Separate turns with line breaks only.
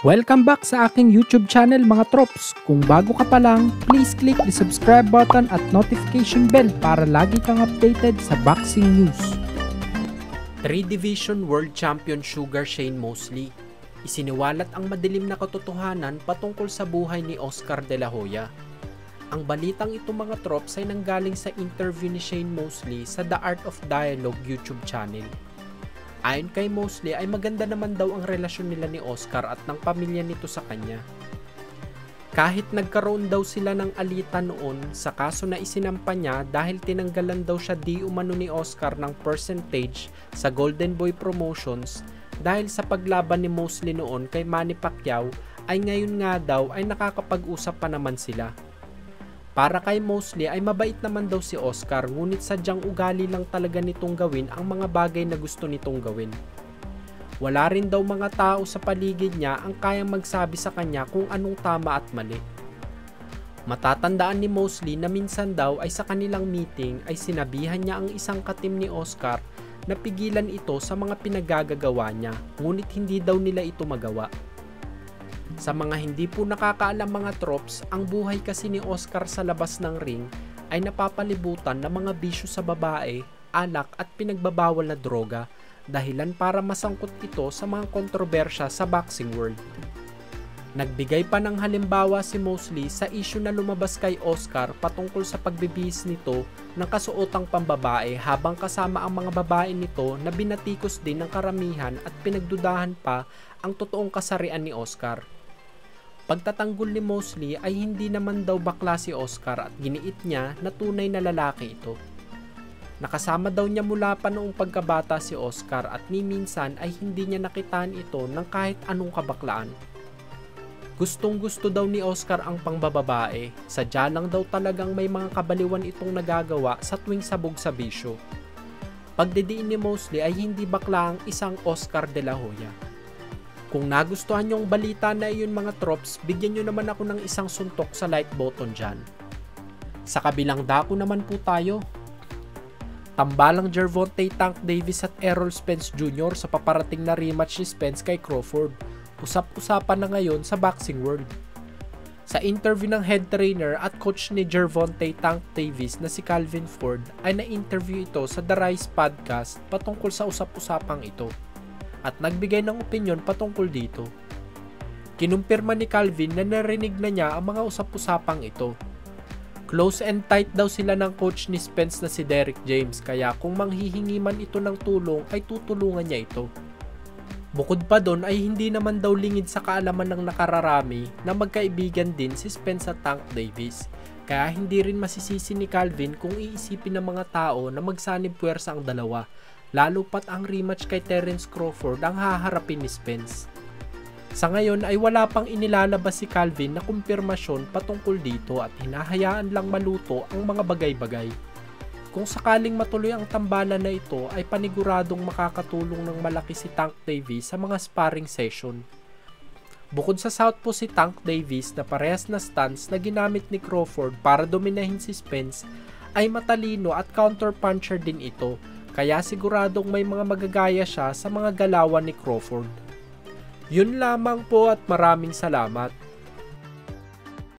Welcome back sa aking YouTube channel mga trops. Kung bago ka pa lang, please click the subscribe button at notification bell para lagi kang updated sa boxing news. 3-Division World Champion Sugar Shane Mosley. Isiniwalat ang madilim na katotohanan patungkol sa buhay ni Oscar De La Hoya. Ang balitang ito mga trops ay nanggaling sa interview ni Shane Mosley sa The Art of Dialogue YouTube channel. Ayon kay Mosley ay maganda naman daw ang relasyon nila ni Oscar at ng pamilya nito sa kanya. Kahit nagkaroon daw sila ng alitan noon sa kaso na isinampa niya dahil tinanggalan daw siya di umano ni Oscar ng percentage sa Golden Boy Promotions dahil sa paglaban ni Mosley noon kay Manny Pacquiao ay ngayon nga daw ay nakakapag-usap pa naman sila. Para kay Mosley ay mabait naman daw si Oscar ngunit sadyang ugali lang talaga nitong gawin ang mga bagay na gusto nitong gawin. Wala rin daw mga tao sa paligid niya ang kayang magsabi sa kanya kung anong tama at mali. Matatandaan ni Mosley na minsan daw ay sa kanilang meeting ay sinabihan niya ang isang katim ni Oscar na pigilan ito sa mga pinagagagawa niya ngunit hindi daw nila ito magawa. Sa mga hindi po nakakaalam mga trops, ang buhay kasi ni Oscar sa labas ng ring ay napapalibutan ng mga bisyo sa babae, alak at pinagbabawal na droga, dahilan para masangkot ito sa mga kontrobersya sa boxing world. Nagbigay pa ng halimbawa si Mosley sa issue na lumabas kay Oscar patungkol sa pagbibihis nito ng kasuotang pambabae habang kasama ang mga babae nito na binatikos din ng karamihan at pinagdudahan pa ang totoong kasarian ni Oscar. Pagtatanggol ni Mosley ay hindi naman daw bakla si Oscar at giniit niya na tunay na lalaki ito. Nakasama daw niya mula pa noong pagkabata si Oscar at ni minsan ay hindi niya nakitaan ito ng kahit anong kabaklaan. Gustong gusto daw ni Oscar ang pangbababae, sadya lang daw talagang may mga kabaliwan itong nagagawa sa tuwing sabog sa bisyo. Pagdidiin ni Mosley ay hindi bakla ang isang Oscar De La Hoya. Kung nagustuhan nyo ang balita na iyon mga trops, bigyan nyo naman ako ng isang suntok sa like button dyan. Sa kabilang dako naman po tayo. Tambalang Gervonta Tank Davis at Errol Spence Jr. sa paparating na rematch ni Spence kay Crawford. Usap-usapan na ngayon sa boxing world. Sa interview ng head trainer at coach ni Gervonta Tank Davis na si Calvin Ford ay na-interview ito sa The Rise Podcast patungkol sa usap-usapang ito. At nagbigay ng opinyon patungkol dito. Kinumpirma ni Calvin na narinig na niya ang mga usap-usapang ito. Close and tight daw sila ng coach ni Spence na si Derrick James kaya kung manghihingi man ito ng tulong ay tutulungan niya ito. Bukod pa doon ay hindi naman daw lingid sa kaalaman ng nakararami na magkaibigan din si Spence at Tank Davis. Kaya hindi rin masisisi ni Calvin kung iisipin ng mga tao na magsanib puwersa ang dalawa. Lalo pat ang rematch kay Terence Crawford ang haharapin ni Spence. Sa ngayon ay wala pang inilalabas si Calvin na kumpirmasyon patungkol dito at hinahayaan lang maluto ang mga bagay-bagay. Kung sakaling matuloy ang tambalan na ito ay paniguradong makakatulong ng malaki si Tank Davis sa mga sparring session. Bukod sa southpaw si Tank Davis na parehas na stance na ginamit ni Crawford para dominahin si Spence ay matalino at counter-puncher din ito. Kaya siguradong may mga magagaya siya sa mga galawan ni Crawford. Yun lamang po at maraming salamat.